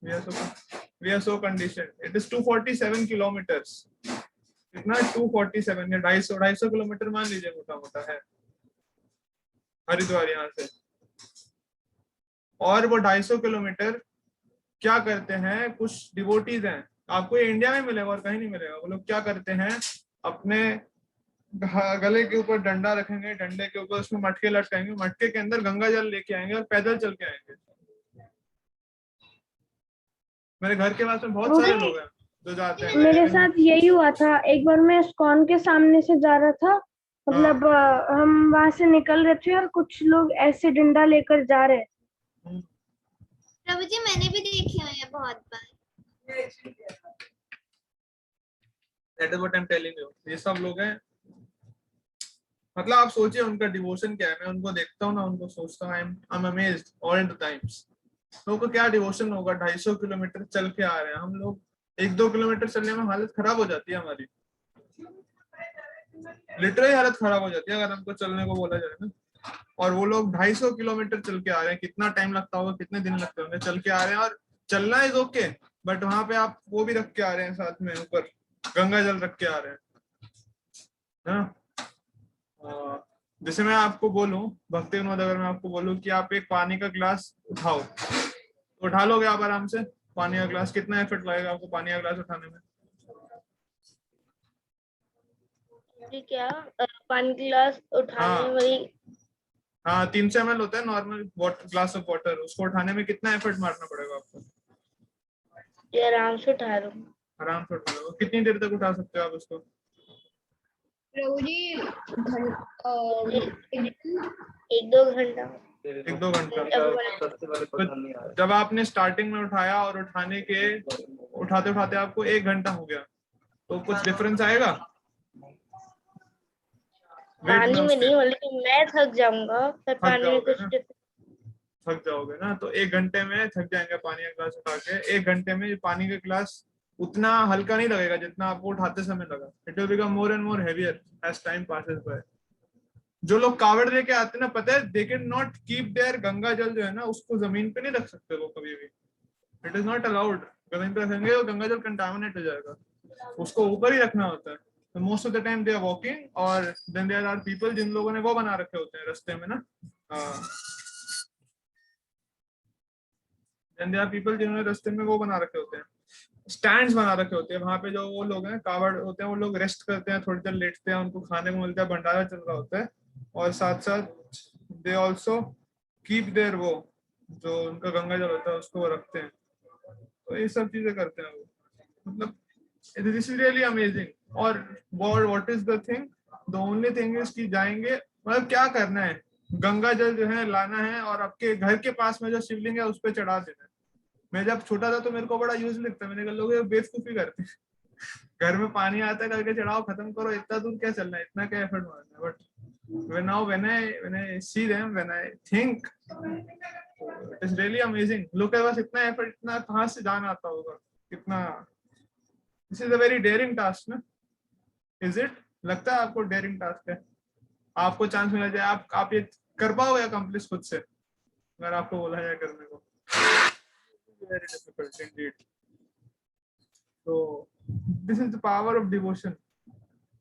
we are so conditioned. It is 247 kilometers. कितना 247 या 250 kilometre मान लीजिए मोटा मोटा है हरिद्वार यहाँ से। और वो 250 किलोमीटर क्या करते हैं, कुछ डिवोटीज हैं, आपको ये इंडिया में मिलेगा और कहीं नहीं मिलेगा। वो लोग क्या करते हैं, अपने गले के ऊपर डंडा रखेंगे, डंडे के ऊपर उसमें मटके लटकाएंगे, मटके के अंदर गंगा जल लेके आएंगे और पैदल चल के आएंगे। मेरे घर के पास में बहुत सारे लोग हैं जो जाते हैं। मेरे साथ यही हुआ था। एक बार मैं इस्कॉन के सामने से जा रहा था, मतलब हम वहां से निकल रहे थे और कुछ लोग ऐसे डंडा लेकर जा रहे। प्रभु जी मैंने भी देखे हुए हैं बहुत बार। That is what I'm telling you. ये सब लोग हैं, मतलब आप सोचिए उनका डिवोशन क्या है। मैं उनको देखता हूँ ना, उनको सोचता हूँ, I'm amazed all the times. लोगों को क्या डिवोशन होगा, 250 किलोमीटर चल के आ रहे हैं। हम लोग 1-2 किलोमीटर चलने में हालत खराब हो जाती है हमारी, लिटरली हालत खराब हो जाती है अगर हमको चलने को बोला जाए ना। और वो लोग 250 किलोमीटर चल के आ रहे हैं। कितना टाइम लगता होगा, कितने दिन लगते होंगे, चल के आ रहे हैं। और चलना इज ओके, बट वहां पे आप वो भी रख के आ रहे हैं साथ में, ऊपर गंगा जल रख के आ रहे हैं। जैसे मैं आपको बोलूं भक्ति विनोद, अगर मैं आपको बोलूं कि आप एक पानी का ग्लास उठाओ, तो उठा लोगे आप आराम से पानी का ग्लास? कितना एफर्ट लगेगा आपको पानी का ग्लास उठाने में? क्या पानी गिलास उठाने में? हाँ 300 ml होता है नॉर्मल ग्लास ऑफ वाटर, उसको उठाने में कितना एफर्ट मारना पड़ेगा आपको? आराम से उठा लूंगा। आराम से उठा लो। कितनी देर तक उठा सकते हो आप उसको? प्रभु जी 1-2 घंटा। 1-2 घंटा। तो जब आपने स्टार्टिंग में उठाया और उठाते उठाते आपको 1 घंटा हो गया, तो कुछ डिफरेंस आएगा? पानी में नहीं, लेकिन मैं थक जाऊंगा। पर पानी में कुछ थक जाओगे ना, तो 1 घंटे में थक जाएंगे पानी का गिलास उठा के। 1 घंटे में पानी का गिलास उतना हल्का नहीं लगेगा जितना आपको उठाते समय लगा। It will become more and more heavier as time passes by. जो लोग कावड़ लेके आते हैं ना, पता है they can not keep their Ganga जल जो है ना, उसको जमीन पे नहीं रख सकते वो कभी भी। It is not allowed. जमीन पे रखेंगे तो गंगा जल कंटामिनेट हो जाएगा, उसको ऊपर ही रखना होता है। तो most of the time they are walking, और देन देयर आर पीपल जिन लोगों ने वो बना रखे होते हैं रास्ते में ना, पीपल जिन्होंने रास्ते में वो बना रखे होते हैं, स्टैंड्स बना रखे होते हैं। वहां पे जो वो लोग हैं कावड़ होते हैं, वो लोग रेस्ट करते हैं, थोड़ी देर लेटते हैं, उनको खाने को मिलता है, भंडारा चल रहा होता है। और साथ साथ दे ऑल्सो कीप देयर वो जो उनका गंगा जल होता है उसको वो रखते हैं। तो ये सब चीजें करते हैं वो, मतलब दिस इज रियली अमेजिंग। और what is the thing, the only thing is कि जाएंगे, मतलब क्या करना है, गंगा जल जो है लाना है और आपके घर के पास में जो शिवलिंग है उस पर चढ़ा देना है। मैं जब छोटा था तो मेरे को बड़ा यूज लगता है, मैंने कहा लोग बेवकूफी करते हैं, घर में पानी आता है करके चढ़ाओ, खत्म करो, इतना दूर क्या चलना है, इतना क्या एफर्ट मारना है। But now when I see them, when I think, it is really amazing. लोग के पास इतना एफर्ट, इतना कहाँ से जान आता होगा, कितना। This is a very dairying task ना, इज इट? लगता है आपको डेयरिंग टास्क है? आपको चांस मिला जाए, आप ये कर पाओगे अकम्प्लिश खुद से अगर आपको बोला जाए करने को? Very difficult indeed. तो this is the power of devotion.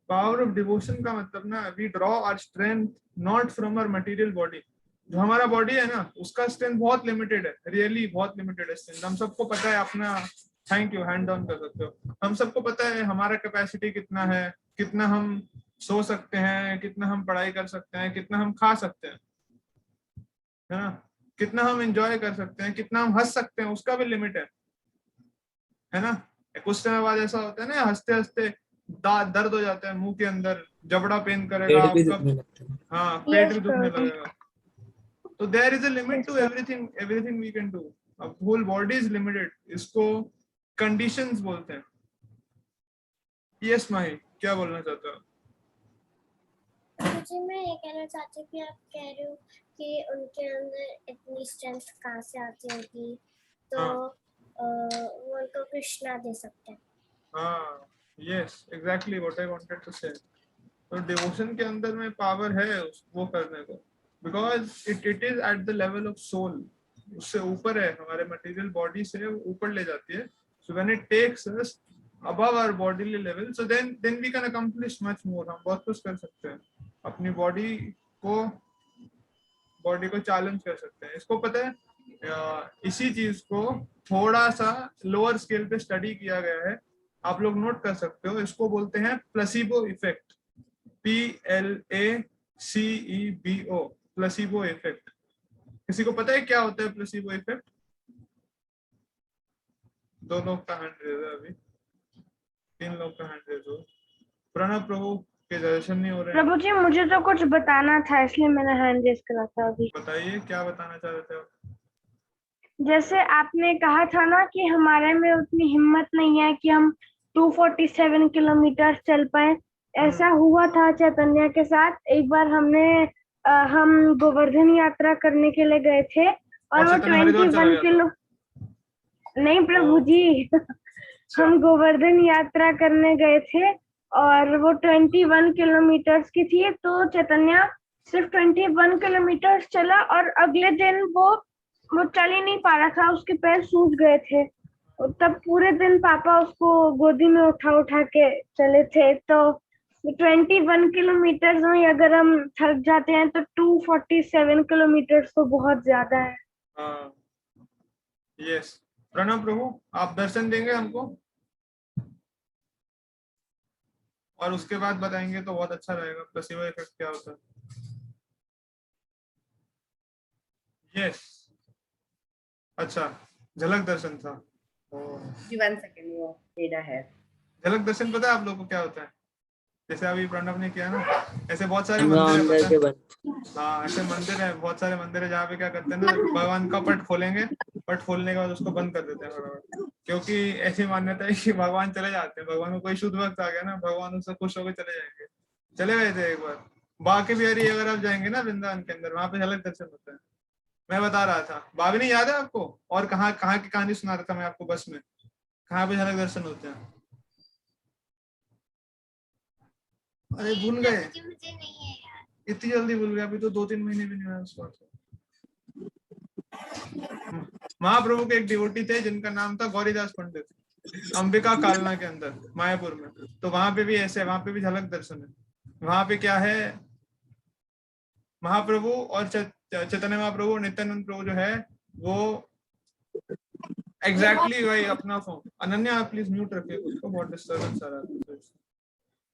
Power of devotion का मतलब ना, we draw our strength not from our material body. जो हमारा बॉडी है ना, उसका स्ट्रेंथ बहुत लिमिटेड है, रियली बहुत लिमिटेड है स्ट्रेंथ। हम सबको पता है अपना, थैंक यू, हैंड डाउन कर सकते हो। हम सबको पता है हमारा कैपेसिटी कितना है, कितना हम सो सकते हैं, कितना हम पढ़ाई कर सकते हैं, कितना हम खा सकते हैं, है ना, कितना हम एंजॉय कर सकते हैं, कितना हम हंस सकते हैं, उसका भी लिमिट है ना। कुछ समय बाद ऐसा होता है ना, हंसते हंसते दर्द हो जाता है मुंह के अंदर, जबड़ा पेन करेगा आपका, हाँ पेट भी दुखने लगेगा। तो there is a limit to everything, everything we can do. अब होल बॉडी इज लिमिटेड, इसको कंडीशंस बोलते हैं। यस माही, क्या बोलना चाहते हो? जी मैं ये कहना चाहती हूँ कि आप कह रहे हो कि उनके अंदर इतनी स्ट्रेंथ कहाँ से आती होगी, तो वो उनको कृष्णा दे सकते हैं। हाँ yes exactly what I wanted to say. तो डिवोशन के अंदर में पावर है वो करने को, because it is at the level of soul. उससे ऊपर है, हमारे मटेरियल बॉडी से ऊपर ले जाती है. So when it takes us above our bodily level, so then we can accomplish much more. हम बहुत कुछ कर सकते हैं, अपनी बॉडी को चैलेंज कर सकते हैं. इसको पता है, इसी चीज को थोड़ा सा लोअर स्केल पे स्टडी किया गया है, आप लोग नोट कर सकते हो. इसको बोलते हैं placebo effect. PLACEBO, placebo effect. किसी को पता है क्या होता है प्लेसिबो इफेक्ट? 2 लोग का हैंड रेज है अभी, 3 लोग का हैंड रेज हो. प्रणव प्रभु के दर्शन नहीं हो रहे हैं. प्रभु जी मुझे तो कुछ बताना था, इसलिए मैंने हैंड रेज करा था अभी. बताइए क्या बताना चाह रहे थे आप? जैसे आपने कहा था ना कि हमारे में उतनी हिम्मत नहीं है कि हम 247 किलोमीटर चल पाए. ऐसा हुआ था चैतन्य के साथ. एक बार हम गोवर्धन यात्रा करने के लिए गए थे और वो चैतन्य हरिद्वार चला 21 गया था? किलो नहीं प्रभु जी, हम गोवर्धन यात्रा करने गए थे और वो 21 किलोमीटर्स की थी. तो चैतन्य सिर्फ 21 किलोमीटर चला और अगले दिन वो चल ही नहीं पा रहा था, उसके पैर सूज गए थे. तब पूरे दिन पापा उसको गोदी में उठा उठा के चले थे. तो 21 किलोमीटर में अगर हम थक जाते हैं तो 247 किलोमीटर तो बहुत ज्यादा है. हाँ, यस. प्रणव प्रभु आप दर्शन देंगे हमको और उसके बाद बताएंगे तो बहुत अच्छा रहेगा प्लेसिबो इफेक्ट क्या होता है. यस, अच्छा. झलक दर्शन था. जी 1 सेकंड वो डेटा है. झलक दर्शन पता है आप लोगों को क्या होता है? जैसे अभी प्रणव ने किया ना, ऐसे बहुत सारे मंदिर है, पता है? हाँ, ऐसे मंदिर है, बहुत सारे मंदिर है जहाँ पे क्या करते हैं ना, भगवान का पट खोलेंगे, पट खोलने के बाद उसको बंद कर देते हैं, क्योंकि ऐसी मान्यता है कि भगवान चले जाते हैं. भगवान को कोई शुद्ध वक्त आ गया ना, भगवान उससे खुश होकर चले जाएंगे. चले गए थे एक बार बाके बिहारी, अगर आप जाएंगे ना वृंदावन के अंदर, वहां पे झलक दर्शन होता है. मैं बता रहा था, बाबी नहीं याद है आपको? और कहाँ कहाँ की कहानी सुना रहा था मैं आपको बस में, कहाँ पे झलक दर्शन होते हैं? अरे भूल गए? मुझे नहीं है यार. इतनी जल्दी भूल गए? अभी तो 2-3 महीने भी नहीं हुआ उस बात को. महाप्रभु के एक डिवोटी थे जिनका नाम था गौरीदास पंडित, अंबिका कालना के अंदर मायापुर में. तो वहां पे भी ऐसे, वहां पे भी झलक दर्शन है. वहां पे क्या है, महाप्रभु और चैतन्य महाप्रभु, नित्यानंद प्रभु जो है वो एग्जैक्टली वही. अपना फोन अनन्या आप प्लीज म्यूट रखिए, उसको बहुत डिस्टर्बेंस आ रहा है.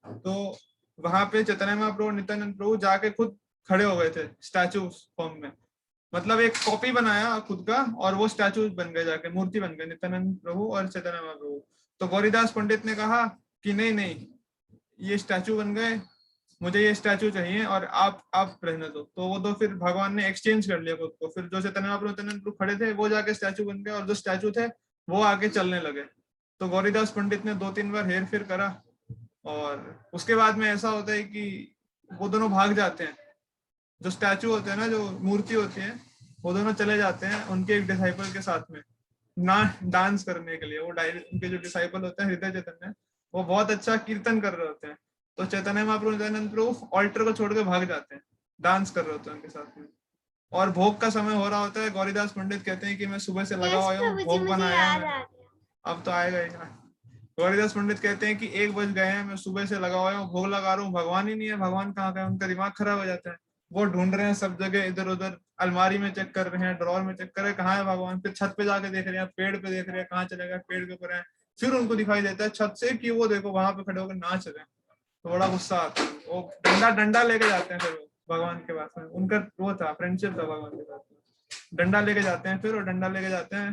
तो वहां पे चैतन्य महाप्रभु, नित्यानंद प्रभु जाके खुद खड़े हो गए थे स्टैचू फॉर्म में. मतलब एक कॉपी बनाया खुद का और वो स्टैचू बन गए, जाके मूर्ति बन गए नित्यानंद प्रभु और चैतन्य महाप्रभु. तो गौरीदास पंडित ने कहा कि नहीं नहीं, ये स्टैचू बन गए, मुझे ये स्टैचू चाहिए और आप रहने दो. तो वो दो फिर भगवान ने एक्सचेंज कर लिया खुद को. फिर जो चैतन्य महाप्रभु नित्यानंद प्रभु खड़े थे वो जाके स्टैचू बन गए और जो स्टैचू थे वो आगे चलने लगे. तो गौरीदास पंडित ने 2-3 बार हेर फेर करा और उसके बाद में ऐसा होता है कि वो दोनों भाग जाते हैं. जो स्टैचू होते हैं ना, जो मूर्ति होती है, वो दोनों चले जाते हैं उनके एक डिसाइपल के साथ में ना डांस करने के लिए. वो उनके जो डिसाइपल होते हैं हृदय चैतन्य, वो बहुत अच्छा कीर्तन कर रहे होते हैं. तो चैतन्य महाप्रभु नित्यानंद प्रभु ऑल्टर को छोड़ के भाग जाते हैं, डांस कर रहे होते हैं उनके साथ में. और भोग का समय हो रहा होता है. गौरीदास पंडित कहते हैं कि मैं सुबह से लगा हुआ हूँ, भोग बनाया, अब तो आएगा ही. गौरीदास पंडित कहते हैं कि 1 बज गए हैं, मैं सुबह से लगा हुआ हूँ, भोग लगा रहा हूँ, भगवान ही नहीं है, भगवान कहाँ गए? उनका दिमाग खराब हो जाता है. वो ढूंढ रहे हैं सब जगह, इधर उधर, अलमारी में चेक कर रहे हैं, ड्रॉर में चेक कर रहे हैं, कहाँ है भगवान. फिर छत पे जाके देख रहे हैं, पेड़ पे देख रहे हैं, कहाँ चले गए? पेड़ के ऊपर है. फिर उनको दिखाई देता है छत से कि वो देखो वहां पे खड़े होकर नाच रहे हैं. तो बड़ा गुस्सा आता है. वो डंडा लेके जाते हैं फिर वो भगवान के पास में. उनका वो था, फ्रेंडशिप था भगवान के साथ में. डंडा लेके जाते हैं, फिर वो डंडा लेके जाते हैं.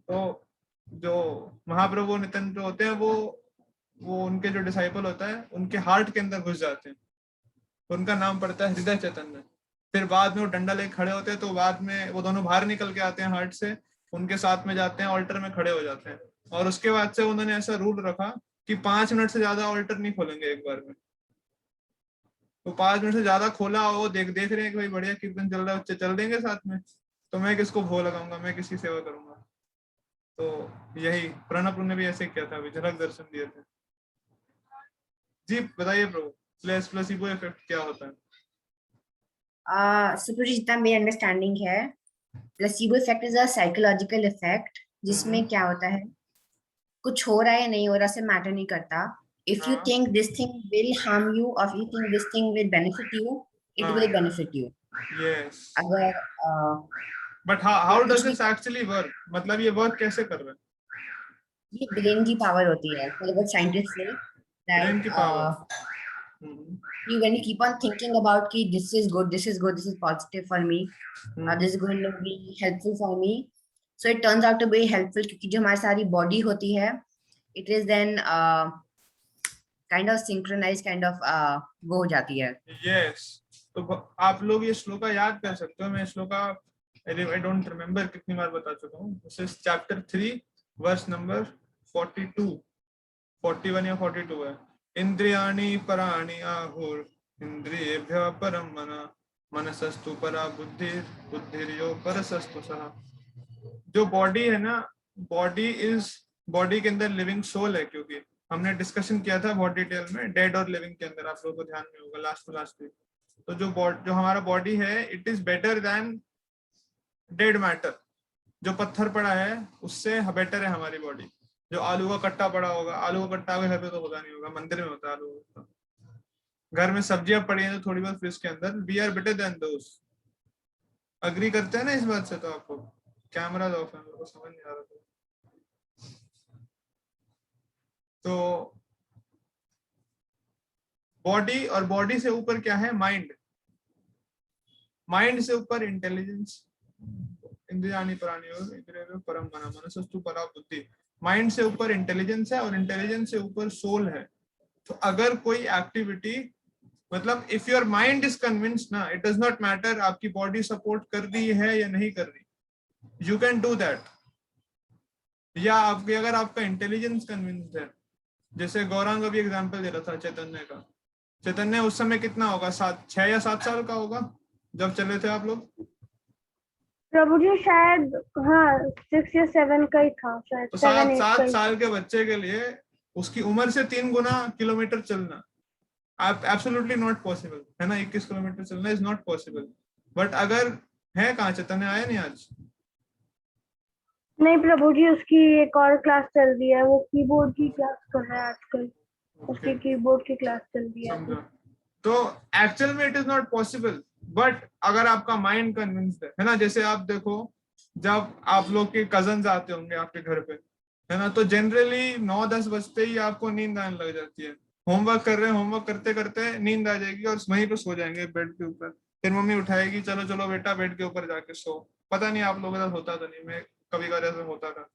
तो जो महाप्रभु नित्यानंद होते हैं वो उनके जो डिसाइपल होता है उनके हार्ट के अंदर घुस जाते हैं. उनका नाम पड़ता है हृदय चैतन्य. फिर बाद में वो डंडा लेके खड़े होते हैं, तो बाद में वो दोनों बाहर निकल के आते हैं हार्ट से, उनके साथ में जाते हैं, ऑल्टर में खड़े हो जाते हैं. और उसके बाद से उन्होंने ऐसा रूल रखा कि 5 मिनट से ज्यादा ऑल्टर नहीं खोलेंगे एक बार में. तो 5 मिनट से ज्यादा खोला और वो देख रहे हैं कि भाई बढ़िया कीर्तन चल रहा है, चल देंगे साथ में, तो मैं किसको भोग लगाऊंगा, मैं किसकी सेवा करूंगा. तो यही प्रणव ने भी ऐसे किया था, अभी झलक दर्शन दिए थे. जी बताइए प्रभु, प्लेसिबो इफेक्ट क्या होता है? सुपुरी जितना मेरी अंडरस्टैंडिंग है placebo effect is a psychological effect जिसमें क्या होता है, कुछ हो रहा है या नहीं हो रहा से मैटर नहीं करता. इफ यू हाँ think this thing will harm you और you think this thing will benefit you, it हाँ विल बेनिफिट यू. यस. अगर बट हाउ कुछ डज भी, दिस एक्चुअली वर्क, मतलब ये वर्क कैसे कर रहे हैं? ये ब्रेन की पावर होती है, मतलब what scientists say brain that की power. Hmm. you when you keep on thinking about कि this is good, this is good, this is positive for me, this is going to be helpful for me, so it turns out to be helpful क्योंकि जो हमारी सारी body होती है, it is then kind of synchronized, kind of वो हो जाती है. यस. तो आप लोग ये श्लोका याद कर सकते हो. मैं श्लोका आई डोंट रिमेम्बर कितनी बार बता चुका हूँ. This is chapter 3 verse number 42, 41 या 42 है. इंद्रियाणि पराणि आहुर इंद्रियेभ्यः परम मना मनसस्तु परा बुद्धिर बुद्धिर्यो परसस्तु सः. जो बॉडी है ना, बॉडी के अंदर लिविंग सोल है, क्योंकि हमने डिस्कशन किया था बहुत डिटेल में डेड और लिविंग के अंदर, आप लोगों को ध्यान में होगा लास्ट वीक. तो जो हमारा बॉडी है, it is better than dead matter. जो पत्थर पड़ा है उससे बेटर है हमारी बॉडी. जो आलू का कट्टा पड़ा होगा, आलू का कट्टा घर पे तो होता नहीं होगा, मंदिर में होता है आलू का. घर में सब्जियां पड़ी हैं तो थोड़ी बहुत फ्रिज के अंदर, we are better than those. Agree करते हैं ना इस बात से? तो आपको कैमरा ऑफ है, मेरे को समझ नहीं आ रहा था. तो बॉडी, और बॉडी से ऊपर क्या है? माइंड. माइंड से ऊपर इंटेलिजेंस. इंद्रियाणि पराणि और इंद्रियों परम मना मनसस्तु परा बुद्धि. माइंड से ऊपर इंटेलिजेंस है और इंटेलिजेंस से ऊपर सोल है. तो अगर कोई एक्टिविटी, मतलब if your mind is convinced ना, इट डज नॉट मैटर आपकी बॉडी सपोर्ट कर रही है या नहीं कर रही, यू कैन डू दैट. या आपके अगर आपका इंटेलिजेंस कन्विंस्ड है, जैसे गौरांग अभी एग्जांपल दे रहा था चैतन्य का. चैतन्य उस समय कितना होगा, 6 या 7 साल का होगा जब चले थे आप लोग. प्रभु जी शायद हाँ 6 या 7 का ही था शायद. तो 7 8 का 7 ही. साल के बच्चे के लिए उसकी उम्र से 3 गुना किलोमीटर चलना आप एब्सोल्युटली नॉट पॉसिबल है ना. 21 किलोमीटर चलना इज नॉट पॉसिबल. बट अगर है, कहाँ चैतन्य आया नहीं आज? नहीं प्रभु जी, उसकी एक और क्लास चल रही है, वो कीबोर्ड की क्लास कर रहा है आजकल. उसकी कीबोर्ड की क्लास चल रही है. समझा. तो एक्चुअल में it is not possible. But अगर आपका माइंड कन्विंस्ड है ना, जैसे आप देखो जब आप लोग के कजन्स आते होंगे आपके घर पे, है ना, तो जनरली 9-10 बजते ही आपको नींद आने लग जाती है. होमवर्क कर रहे हैं, होमवर्क करते करते नींद आ जाएगी और वहीं पे सो जाएंगे बेड के ऊपर. फिर मम्मी उठाएगी, चलो चलो बेटा बेड के ऊपर जाके सो. पता नहीं आप लोगों के साथ होता तो नहीं, मैं कभी कभी ऐसा होता था.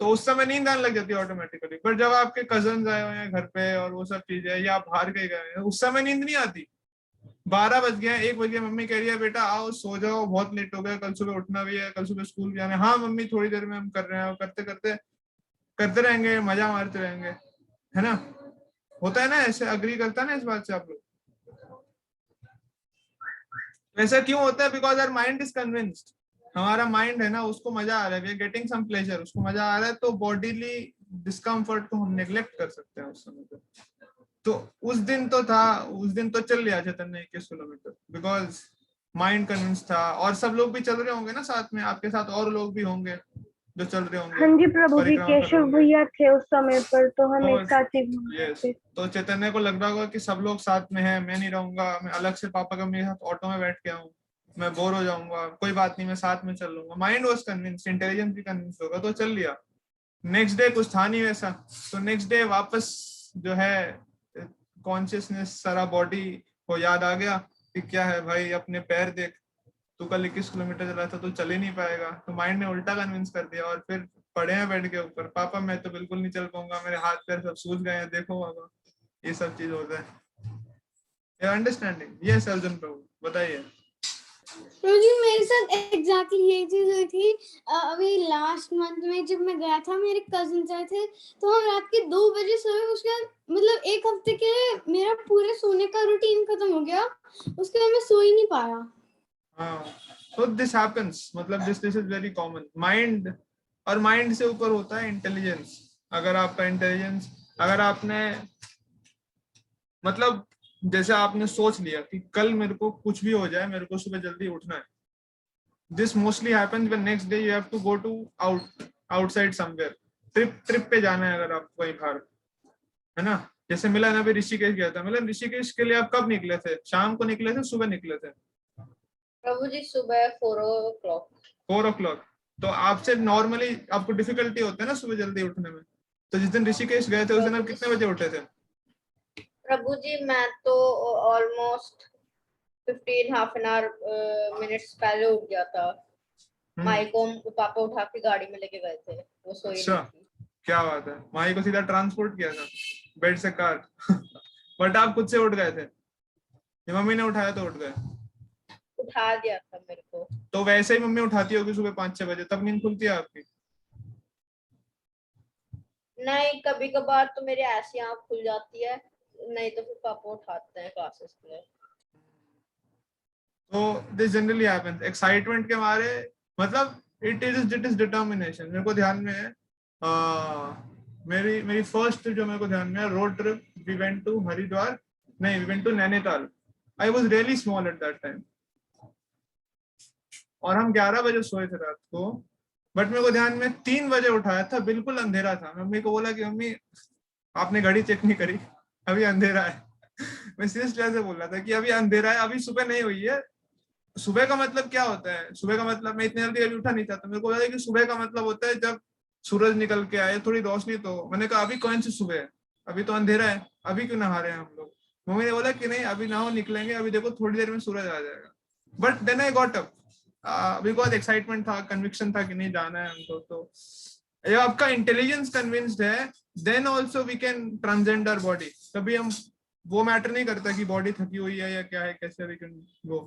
तो उस समय नींद आने लग जाती है ऑटोमेटिकली. पर जब आपके कजन आए हुए हैं घर पे और वो सब चीजें, या आप बाहर कहीं गए हैं, उस समय नींद नहीं आती. 12 बज गए, 1 बज गया, मम्मी कह रही है बेटा आओ सो जाओ, बहुत लेट हो गया, कल सुबह उठना भी है, कल सुबह स्कूल भी आना है. हाँ मम्मी थोड़ी देर में हम कर रहे हैं. करते करते करते रहेंगे, मजा मारते रहेंगे, है ना. होता है ना ऐसे? अग्री करता है ना इस बात से आप लोग? ऐसा क्यों होता है? Because our mind is convinced. हमारा माइंड है ना, उसको मजा आ रहा है, we are getting some pleasure, उसको मजा आ रहा है, तो बॉडीली डिस्कम्फर्ट को हम नेग्लेक्ट कर सकते हैं उस समय पे. तो उस दिन तो था, उस दिन तो चल लिया चैतन्य 21 किलोमीटर, बिकॉज माइंड कन्विंस था. और सब लोग भी चल रहे होंगे ना साथ में, आपके साथ और लोग भी होंगे जो चल रहे होंगे. हाँ जी प्रभु जी, परिक्रमा कर रहे केशव होंगे. भैया थे उस समय पर, तो हम और एक साथ ही घूम रहे यस, थे. तो चैतन्य को लग रहा होगा कि सब लोग साथ में हैं, मैं नहीं रहूंगा, मैं अलग से पापा का मेरे साथ ऑटो में बैठ के आऊँ, मैं बोर हो जाऊंगा, कोई बात नहीं मैं साथ में चल लूंगा. माइंड वाज कन्विंस, इंटेलिजेंस भी कन्विंस होगा, तो चल लिया. नेक्स्ट डे कुछ था नहीं वैसा, तो नेक्स्ट डे वापस जो है कॉन्शियसनेस सारा बॉडी को याद आ गया कि क्या है भाई, अपने पैर देख, तू कल 21 किलोमीटर चला था, तो चल ही नहीं पाएगा. तो माइंड ने उल्टा कन्विंस कर दिया और फिर पड़े हैं बेड के ऊपर, पापा मैं तो बिल्कुल नहीं चल पाऊंगा, मेरे हाथ पैर सब सूज गए हैं, देखो पापा. ये सब चीज होता है. अंडरस्टैंडिंग? यस अर्जुन प्रभु बताइए. जी मेरे साथ एग्जैक्टली ये चीज हुई थी. अभी लास्ट मंथ में जब मैं गया था, मेरे कजिन आए थे, तो हम रात के 2 बजे सोए. उसके बाद मतलब 1 हफ्ते के मेरा पूरे सोने का रूटीन खत्म हो गया. उसके बाद मैं सो ही नहीं पाया. हाँ, so this happens, मतलब this is very common. Mind, और माइंड से ऊपर होता है इंटेलिजेंस. अगर आपका इंटेलिजेंस, अगर आपने मतलब जैसे आपने सोच लिया कि कल मेरे को कुछ भी हो जाए, मेरे को सुबह जल्दी उठना है, this mostly happens when next day you have to go to outside somewhere. Trip पे जाना है अगर आप कहीं बाहर, है ना. जैसे मिलन अभी ऋषिकेश गया था. मिलन ऋषिकेश के लिए आप कब निकले थे? शाम को निकले थे, सुबह निकले थे? प्रभु जी सुबह 4 o'clock. 4 o'clock. तो आपसे नॉर्मली आपको डिफिकल्टी होता है ना सुबह जल्दी उठने में. तो जिस दिन ऋषिकेश गए थे उस दिन आप कितने बजे उठे थे? प्रभु जी मैं तो almost 15 half an hour minutes पहले उठ गया था. माई को पापा उठा के गाड़ी में लेके गए थे, वो सोई नहीं थी. क्या बात है. माई को सीधा ट्रांसपोर्ट किया था बेड से कार. बट आप खुद से उठ गए थे? मम्मी ने उठाया तो उठ गए? उठा दिया था मेरे को. तो वैसे ही मम्मी उठाती होगी सुबह 5-6 बजे, तब नींद खुलती है आपकी? नहीं, कभी कभार तो मेरी ऐसी आँख खुल जाती है, नहीं तो फिर पापा उठाते हैं क्लासेस के लिए. तो दिस जनरली हैपेंस. एक्साइटमेंट के मारे, मतलब इट इज डिटर्मिनेशन. मेरे को ध्यान में है मेरी फर्स्ट जो मेरे को ध्यान में है road trip, we went to Haridwar, नहीं we went to Nainital. I was really small at that time और हम 11 बजे सोए थे रात को. बट मेरे को ध्यान में 3 बजे उठाया था, बिल्कुल अंधेरा था. मम्मी को बोला कि मम्मी आपने घड़ी चेक नहीं करी, अभी अंधेरा है. मैं सीरियसली ऐसे बोल रहा था कि अभी अंधेरा है, अभी सुबह नहीं हुई है. सुबह का मतलब क्या होता है? सुबह का मतलब, मैं इतनी जल्दी अभी उठा नहीं था, तो मेरे को लगा कि सुबह का मतलब होता है जब सूरज निकल के आए, थोड़ी रोशनी. तो मैंने कहा अभी कौन सी सुबह है, अभी तो अंधेरा है, अभी क्यों नहा रहे हैं हम लोग? मम्मी ने बोला कि नहीं अभी नहाओ, निकलेंगे, अभी देखो थोड़ी देर में सूरज आ जाएगा. But then I got up because excitement था, कन्विक्शन था कि नहीं जाना है हमको. तो जब आपका इंटेलिजेंस कन्विंस्ड है, then also we can transcend our body. कभी हम वो मैटर नहीं करता कि बॉडी थकी हुई है या क्या है, कैसे we can go.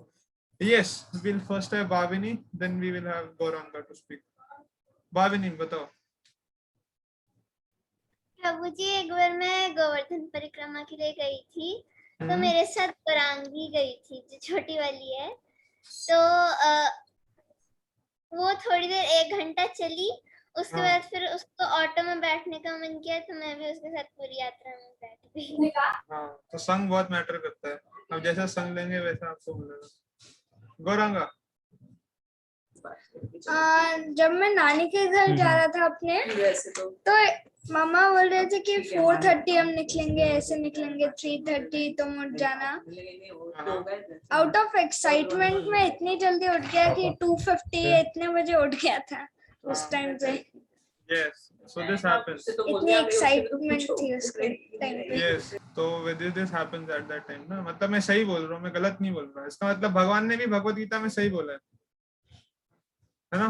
Yes, we'll first have Bhavini, then we will have Gauranga to speak. Bhavini, बताओ. प्रभु जी एक बार मैं गोवर्धन परिक्रमा के लिए गई थी, तो मेरे साथ गौरांगी गई थी जो छोटी वाली है. तो वो थोड़ी देर 1 घंटा चली, उसके बाद फिर उसको ऑटो में बैठने का मन किया, तो मैं भी उसके साथ पूरी यात्रा में बैठ गई. हाँ, तो संग बहुत मैटर करता है. अब जैसा संग लेंगे वैसा आपको मिलेगा. गौरांगा. जब मैं नानी के घर जा रहा था अपने, तो मामा बोल रहे थे कि 4:30 हम निकलेंगे, ऐसे निकलेंगे, 3:30 तुम उठ जाना. आउट ऑफ एक्साइटमेंट में इतनी जल्दी उठ गया कि 2:50 इतने बजे उठ गया था उस टाइम पे. Yes, so this happens. इतनी एक्साइटमेंट थी उस टाइम पे. Yes, तो this happens at that time ना. मतलब मैं सही बोल रहा हूँ, मैं गलत नहीं बोल रहा. इसका मतलब भगवान ने भी भगवत गीता में सही बोला है ना.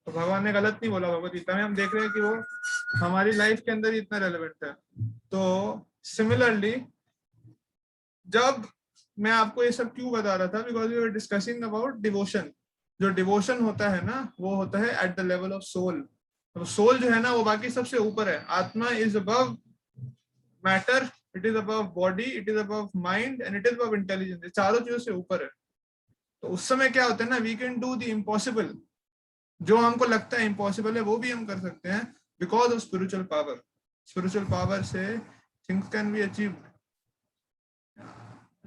तो भगवान ने गलत नहीं बोला. भगवत गीता में हम देख रहे हैं कि वो हमारी लाइफ के अंदर इतना रेलेवेंट है. तो सिमिलरली जब मैं आपको ये सब क्यों बता रहा था, because we were discussing about devotion. जो डिवोशन होता है ना, वो होता है at the level of soul. तो सोल जो है ना, वो बाकी सबसे ऊपर है. आत्मा is above matter, it is above body, it is above mind and it is above intelligence. चारों चीजों से ऊपर है. तो उस समय क्या होता है ना, we can do the impossible. जो हमको लगता है इम्पॉसिबल है वो भी हम कर सकते हैं because of spiritual power. Spiritual power से थिंग्स कैन बी अचीव्ड.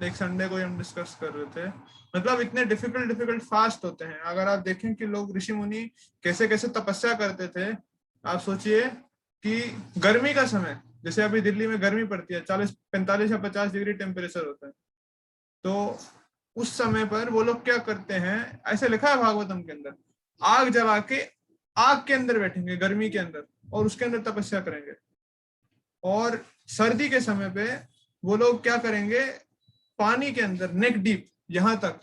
एक संडे को हम डिस्कस कर रहे थे, मतलब इतने डिफिकल्ट फास्ट होते हैं. अगर आप देखें कि लोग ऋषि मुनि कैसे कैसे तपस्या करते थे. आप सोचिए कि गर्मी का समय, जैसे अभी दिल्ली में गर्मी पड़ती है, 45 या 50 डिग्री टेम्परेचर होता है. तो उस समय पर वो लोग क्या करते हैं, ऐसे लिखा है भागवतम के अंदर, आग जला के आग के अंदर बैठेंगे गर्मी के अंदर और उसके अंदर तपस्या करेंगे. और सर्दी के समय पे वो लोग क्या करेंगे, पानी के अंदर नेक डीप, यहाँ तक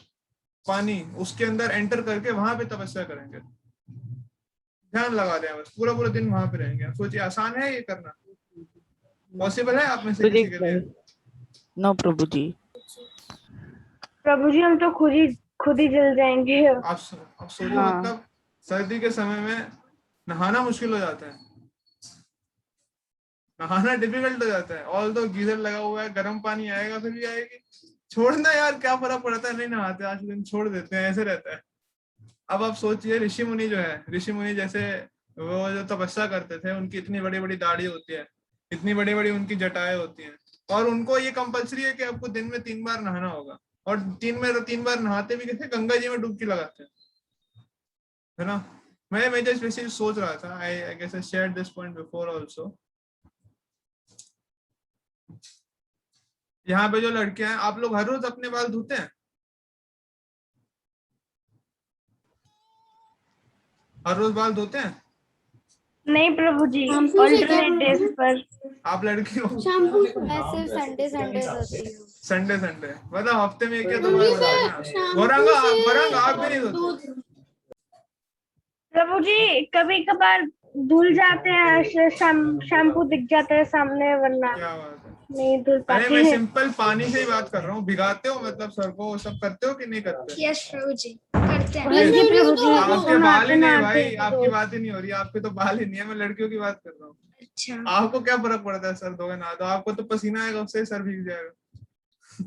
पानी, उसके अंदर एंटर करके वहां पे तपस्या करेंगे. ध्यान लगा दें, बस पूरा पूरा दिन वहां पे रहेंगे. सोचिए आसान है ये करना? पॉसिबल है आप में से किसी के लिए? नो प्रभु जी. प्रभु जी हम तो खुद ही जल जाएंगे. आप सोचो, मतलब सर्दी के समय में नहाना मुश्किल हो जाता है, नहाना डिफिकल्ट हो जाता है. ऑल दो गीजर लगा हुआ है, गर्म पानी आएगा, फिर भी आएगी. छोड़ना यार, क्या फर्क पड़ता है, नहीं नहाते आज दिन, छोड़ देते हैं, ऐसे रहता है. अब आप सोचिए ऋषि मुनि जो है, ऋषि मुनि जैसे वो जो तपस्या करते थे, उनकी इतनी बड़ी बड़ी दाढ़ी होती है, इतनी बड़ी बड़ी उनकी जटाएं होती हैं, और उनको ये कंपलसरी है कि आपको दिन में 3 बार नहाना होगा. और 3 बार नहाते भी कैसे, गंगा जी में डुबकी लगाते हैं. है ना। मैं जस्ट वैसे सोच रहा था, I guess I shared this point before also. यहाँ पे जो लड़कियां हैं, आप लोग हर रोज अपने बाल धोते हैं? हर रोज बाल धोते हैं? नहीं प्रभु जी, शैम्पू से क्या ऑल्टरनेट डेज पर। आप लड़की हो? शैम्पू मैं सिर्फ संडे संडे होती हूँ। संडे मतलब हफ्ते में एक या दो प्रभु बार जी मैं धोते हैं। शैम्पू वरंग आप भी से नहीं धोते? दूध प्रभु जी कभी कभार धुल जाते हैं, शैम्पू दिख जाता है सामने, वरना क्या बात है। नहीं धुल अरे पाते मैं हैं। सिंपल पानी से ही बात कर रहा हूँ। भिगाते हो मतलब सर को, वो सब करते हो कि नहीं करते? यस प्रभु जी करते हैं। हाँ जी प्रभु जी, आपके बाल ही नहीं नहाते भाई, आपकी रोज। बात ही नहीं हो रही, आपके तो बाल ही नहीं है। मैं लड़कियों की बात कर रहा हूँ। अच्छा आपको क्या फर्क पड़ता है सर धोगे ना? तो आपको तो पसीना आएगा, उससे सर भीग जाएगा।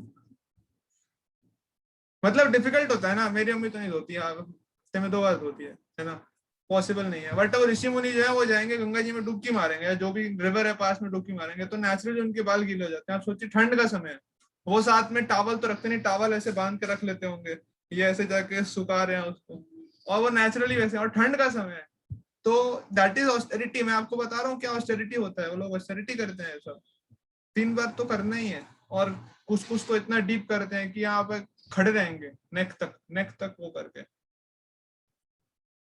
मतलब डिफिकल्ट होता है ना। मेरी अम्मी तो नहीं धोती है, हफ्ते में 2 बार धोती है ना। पॉसिबल नहीं है। बट वो ऋषि मुनि जो है वो जाएंगे गंगा जी में डुबकी मारेंगे, या जो भी रिवर है पास में डुबकी मारेंगे, तो नेचुरली उनके बाल गीले हो जाते हैं। आप सोचिए ठंड का समय है, वो साथ में टॉवल तो रखते नहीं, टॉवल ऐसे बांध के रख लेते होंगे, ये ऐसे जाके सुखा रहे हैं उसको, और वो नेचुरली वैसे। और ठंड का समय है, तो दैट इज ऑस्टेरिटी। मैं आपको बता रहा हूँ क्या ऑस्टेरिटी होता है। वो लोग ऑस्टेरिटी करते हैं सब 3 बार तो करना ही है। और कुछ कुछ तो इतना डीप करते हैं कि यहाँ पे खड़े रहेंगे नेक तक वो करके।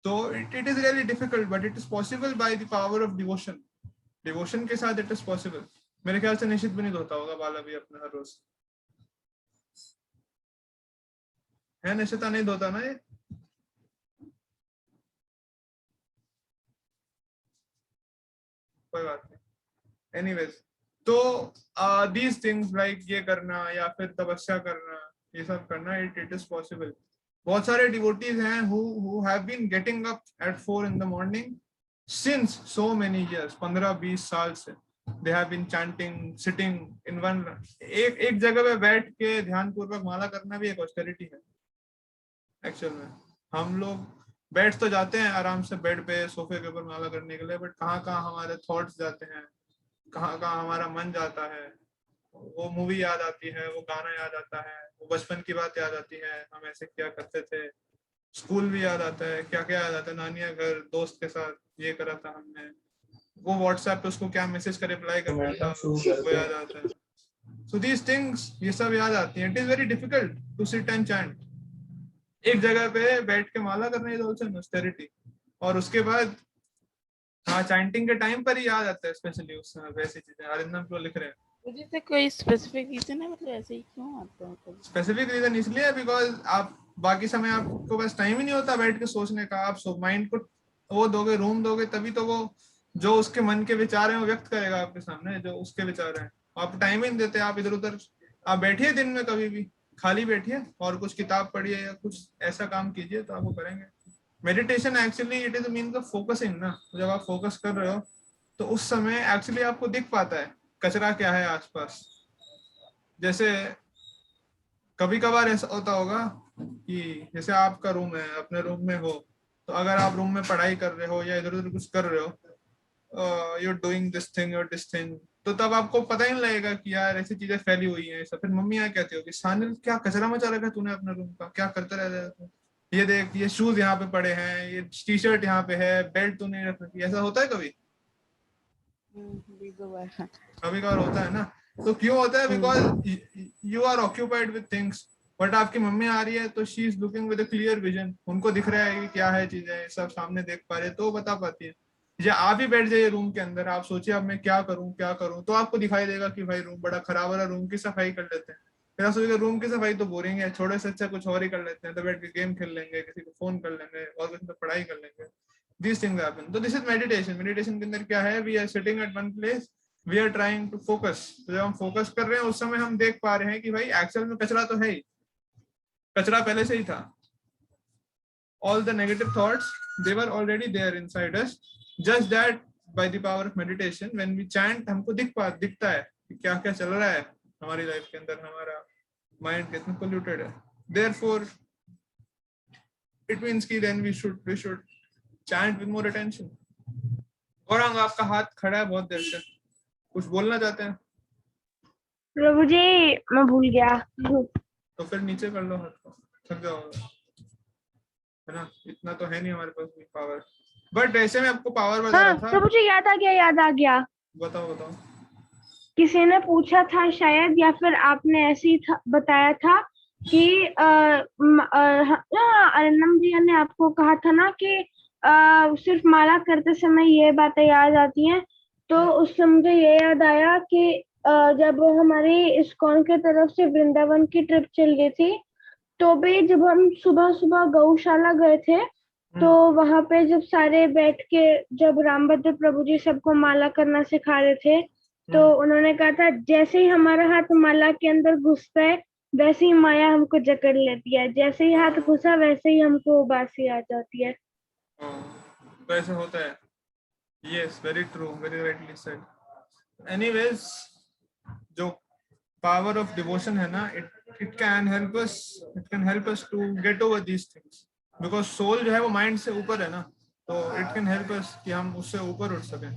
तो it is really difficult, but it is possible by the power of devotion. Devotion के साथ इट इज पॉसिबल। मेरे ख्याल से निश्चित भी नहीं धोता होगा बाल अभी अपने हर रोज, है? निश्चिता नहीं धोता ना ये? कोई बात नहीं। एनीवेज, तो दीज थिंग्स लाइक ये करना या फिर तपस्या करना, ये सब करना, इट इज पॉसिबल। बहुत सारे डिवोटीज हैं who have been getting up at 4 in the morning since so many years, 15-20 साल से। they have been chanting, sitting in one, एक जगह पे बैठ के ध्यान पूर्वक माला करना भी एक ऑस्टेरिटी है एक्चुअल में। हम लोग बैठ तो जाते हैं आराम से बेड पे, सोफे के ऊपर माला करने के लिए, बट कहाँ कहाँ हमारे थॉट्स जाते हैं, कहाँ कहाँ हमारा मन जाता है। वो मूवी याद आती है, वो गाना याद आता है, वो बचपन की बात याद आती है, हम ऐसे क्या करते थे। स्कूल भी याद आता है, क्या क्या याद आता है, नानिया घर, दोस्त के साथ ये करा था हमने, वो व्हाट्सएप पे उसको क्या मैसेज का रिप्लाई कर रहा था, वो याद आता है। सो दीज थिंग्स, ये सब याद आती हैं। It is very difficult to sit and chant. एक जगह पे बैठ के माला करना इज आल्सो एन ऑस्टेरिटी। और उसके बाद हाँ, चैंटिंग के टाइम पर ही याद आता है, स्पेशली उस समय वैसी चीजें। अरिंदम को लिख रहे हैं मुझे तो कोई स्पेसिफिक रीजन है, मतलब ऐसे ही क्यों आता है कभी? स्पेसिफिक रीजन इसलिए बिकॉज आप बाकी समय आपको बस टाइम ही नहीं होता बैठ के सोचने का। आप माइंड को वो दोगे, रूम दोगे, तभी तो वो जो उसके मन के विचार हैं वो व्यक्त करेगा आपके सामने, जो उसके विचार हैं। आप टाइम ही नहीं देते, आप इधर उधर। आप बैठिए दिन में कभी भी, खाली बैठिए और कुछ किताब पढ़िए या कुछ ऐसा काम कीजिए, तो आप वो करेंगे। Meditation actually it is mean of focusing ना। जब आप फोकस कर रहे हो तो उस समय एक्चुअली आपको दिख पाता है कचरा क्या है आसपास। जैसे कभी कभार ऐसा होता होगा कि जैसे आपका रूम है, अपने रूम में हो, तो अगर आप रूम में पढ़ाई कर रहे हो या इधर उधर कुछ कर रहे हो, यू डूइंग दिस थिंग और दिस थिंग, तो तब आपको पता ही नहीं लगेगा कि यार ऐसी चीजें फैली हुई हैं। ऐसा फिर मम्मी यहाँ कहती होगी, सानिल क्या कचरा मचा रखा है तूने अपने रूम का, क्या करता रहता है? ये देख, ये शूज यहाँ पे पड़े हैं, ये टी शर्ट यहाँ पे है, बेल्ट तूने रख रखी। ऐसा होता है कभी? कभी कभार होता है ना। तो क्यों होता है? Because you are occupied with things. But आपकी मम्मी आ रही है तो she is looking with a clear vision. उनको दिख रहा है कि क्या है चीजें, सब सामने देख पा रहे, तो बता पाती है। या आप ही बैठ जाइए रूम के अंदर, आप सोचिए अब मैं क्या करूं, तो आपको दिखाई देगा कि भाई रूम बड़ा खराब है, रूम की सफाई कर लेते हैं। फिर आप सोचिएगा रूम की सफाई तो बोरिंग है, छोड़े से अच्छा कुछ और ही कर लेते हैं, तो बैठ के गेम खेल लेंगे, किसी को फोन कर लेंगे, और कुछ तो पढ़ाई कर लेंगे। These things happen. तो दिस इज मेडिटेशन। मेडिटेशन के अंदर क्या है? We are sitting at one place, we are trying to focus. तो जब हम फोकस कर रहे हैं उस समय हम देख पा रहे हैं कि भाई एक्चुअल में कचरा तो है ही, कचरा पहले से ही था। All the negative thoughts, they were already there inside us. Just that by the power of meditation, when we chant, हमको दिखता है कि क्या क्या चल रहा है हमारी लाइफ के अंदर, हमारा माइंड कितना पोल्यूटेड है। Therefore, it means कि then we should chant with more attention. Gaurang, आपका हाथ खड़ा है बहुत देर से, कुछ बोलना चाहते हैं? प्रभु जी मैं भूल गया। तो फिर नीचे कर लो हाथ को, थक जाओगे। है ना, इतना तो है नहीं हमारे पास भी पावर। बट ऐसे में आपको पावर बता हाँ रहा था। प्रभु जी, याद आ गया। बताओ बताओ। किसी ने पूछा था शायद, या फिर आपने ऐसे ही बताया था कि अरिंदम जी ने आपको कहा था ना कि सिर्फ माला करते समय ये बातें याद आती हैं। तो उससे मुझे ये याद आया कि जब हमारी इस्कॉन की तरफ से वृंदावन की ट्रिप चल रही थी, तो भी जब हम सुबह सुबह गौशाला गए थे, तो वहां पे जब सारे बैठ के, जब रामभद्र प्रभु जी सबको माला करना सिखा रहे थे, तो उन्होंने कहा था जैसे ही हमारा हाथ माला के अंदर घुसता है, वैसे ही माया हमको जकड़ लेती है, जैसे ही हाथ घुसा वैसे ही हमको उबासी आ जाती है। तो ऐसे होता है। Yes, very true, very rightly said. Anyways, जो पावर ऑफ डिवोशन है ना, it can help us to get over these things, because soul जो है वो माइंड से ऊपर है ना, तो इट कैन हेल्प अस कि हम उससे ऊपर उठ सकें।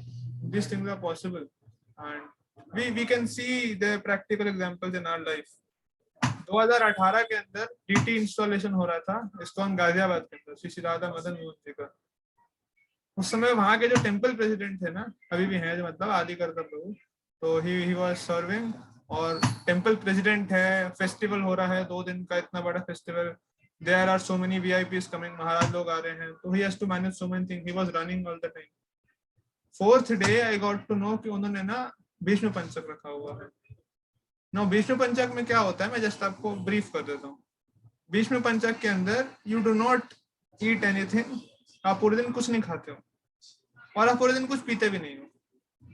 These things are possible and we can see the practical examples in our life. 2018 के अंदर डीटी इंस्टॉलेशन हो रहा था इस्कॉन गाजियाबाद के अंदर, श्री राधा मदन मोहन जी का। उस समय वहां के जो टेम्पल प्रेसिडेंट थे ना, अभी भी हैं, जो मतलब आदि करता प्रभु, तो ही वाज सर्विंग, और टेम्पल प्रेसिडेंट है, फेस्टिवल हो रहा है 2 दिन का, इतना बड़ा festival, there are so many VIPs coming, महाराज लोग आ रहे हैं, तो he has to manage so many thing, he was running all the time. 4th day I got to know कि उन्होंने ना विष्णु पंचक रखा हुआ है। नो, विष्णु पंचक में क्या होता है, मैं जस्ट आपको ब्रीफ कर देता हूँ। विष्णु पंचक के अंदर you do not eat anything, आप पूरे दिन कुछ नहीं खाते हो, और आप पूरे दिन कुछ पीते भी नहीं हो,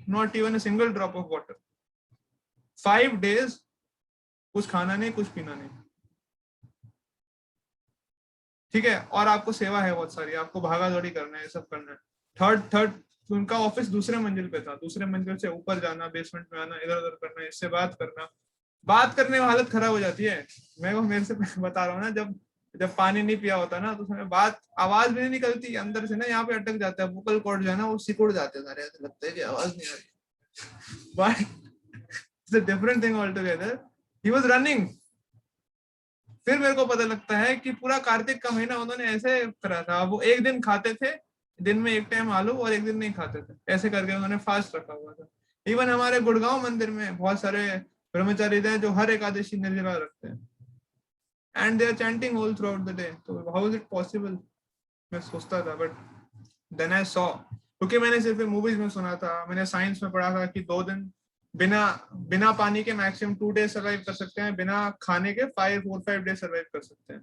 not even a single drop of water. 5 days कुछ खाना नहीं, कुछ पीना नहीं, ठीक है, और आपको सेवा है बहुत सारी, आपको भागा दौड़ी करना है, सब करना है। थर्ड उनका ऑफिस दूसरे मंजिल पे था, दूसरे मंजिल से ऊपर जाना, बेसमेंट में आना, इधर उधर करना, इससे बात करने में हालत खराब हो जाती है। मेरे से बता रहा हूँ ना, जब पानी नहीं पिया होता ना, तो उसमें आवाज भी नहीं निकलती अंदर से ना, यहाँ पे अटक जाता है, वोकल कॉर्ड जो है ना वो सिकुड़ जाते हैं सारे, ऐसे लगता है कि आवाज नहीं आ रही। But it's a different thing all together. He was running. फिर मेरे को पता लगता है कि पूरा कार्तिक का महीना उन्होंने ऐसे करा था, वो एक दिन खाते थे, दिन में एक टाइम आलू, और एक दिन नहीं खाते थे, ऐसे करके उन्होंने फास्ट रखा हुआ था। इवन हमारे गुड़गांव मंदिर में बहुत सारे ब्रह्मचारी थे जो हर एकादशी निर्जला रखते हैं, and they are chanting all throughout the day. तो हाउ इज इट पॉसिबल, मैं सोचता था, बट देन आई सॉ, क्योंकि मैंने सिर्फ मूवीज में सुना था, मैंने साइंस में पढ़ा था कि 2 दिन बिना पानी के मैक्सिमम 2 days सर्वाइव कर सकते हैं, बिना खाने के 4-5 days सर्वाइव कर सकते हैं।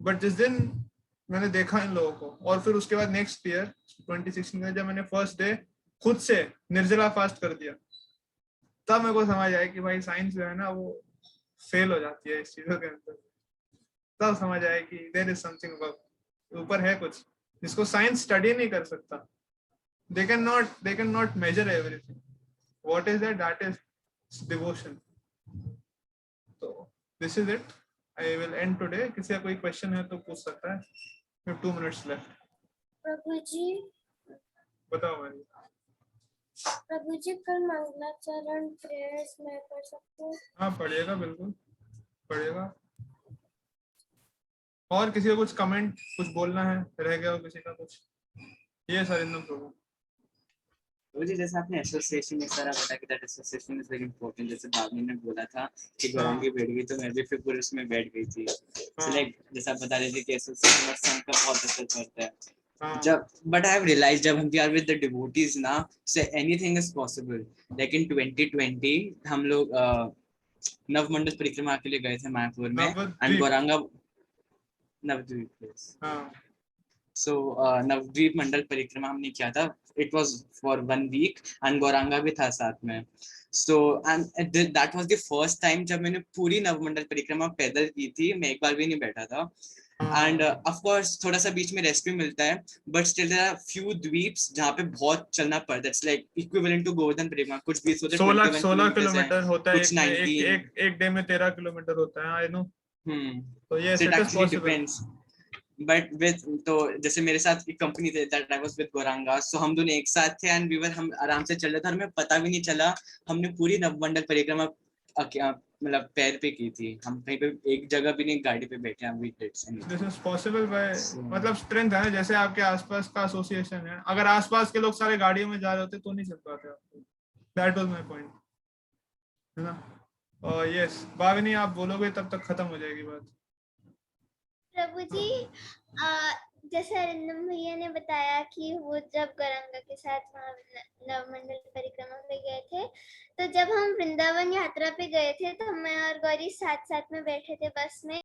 बट जिस दिन मैंने देखा इन लोगों को, और फिर उसके बाद नेक्स्ट ईयर 2016 में जब मैंने फर्स्ट डे खुद से निर्जला फास्ट कर दिया, तब मेरे को समझ आया कि भाई साइंस जो है ना वो फेल हो जाती है इस चीजों के अंदर। तब समझ आया कि देयर इज समथिंग अबव, ऊपर है कुछ जिसको साइंस स्टडी नहीं कर सकता। they cannot measure everything. What is that? That is devotion. So this is it. I will end today. किसी का कोई क्वेश्चन है तो पूछ सकता है। We have 2 minutes left. प्रभु जी, बताओ भाई। प्रभु जी कल मंगलाचरण प्रेयर्स में पढ़ सकते हैं? हाँ पढ़िएगा, बिल्कुल पढ़िएगा। और किसी का कुछ कमेंट, कुछ बोलना है, रह गया हो किसी का कुछ? ये सरिंदम प्रभु जी, जैसे आपने एसोसिएशन इस तरह बताया कि that association is very important, जैसे भावनी ने बोला था कि गौरंगी बैठ गई, तो मैं भी फिर पूरे उसमें बैठ गई थी। लाइक जैसे आप बता रहे थे कि एसोसिएशन और संघ का बहुत असर पड़ता है। जब बट आई हैव रियलाइज्ड जब हम we are with the devotees ना, so anything is possible. Like in 2020 हम लोग नवमंडल परिक्रमा के लिए गए थे मायापुर में, एंड गौरांगा नवद्वीप, सो नवद्वीप मंडल परिक्रमा हमने किया था। It was for 1 week and Gauranga भी था साथ में। So and that was the first time जब मैंने पूरी नवमंडल परिक्रमा पैदल की थी, मैं एक बार भी नहीं बैठा था। एंड ऑफ कोर्स थोड़ा सा बीच में रेस्ट भी मिलता है, but still there are few द्वीप्स जहाँ पे बहुत चलना पड़ता है। It's like equivalent to Govardhan परिक्रमा। कुछ द्वीप होते हैं 16 किलोमीटर होता है, कुछ 19, एक डे में 13 किलोमीटर होता है। I know. तो ये so it actually depends. But with, तो जैसे मेरे साथ एक कंपनी थे, that I was with Gauranga, so हम दोनों एक साथ थे एंड हम आराम से चल रहे थे, और हमें पता भी नहीं चला हमने पूरी नवमंडल परिक्रमा मतलब पैर पे की थी, हम कहीं पे एक जगह भी नहीं गाड़ी पे बैठे हैं, we did anything. This is possible by So- मतलब स्ट्रेंथ है ना, जैसे आपके आसपास का एसोसिएशन है, अगर आसपास के लोग सारे गाड़ियों में जा रहे होते तो नहीं चल पाते आपको। दैट वाज माय पॉइंट, है ना। और यस भाविनी, आप बोलोगे तब तक खत्म हो जाएगी बात। प्रभु जी, जैसे अरिंदम भैया ने बताया कि वो जब गौरांगा के साथ वहाँ नवमंडल परिक्रमा पे गए थे, तो जब हम वृंदावन यात्रा पे गए थे तो मैं और गौरी साथ साथ में बैठे थे बस में।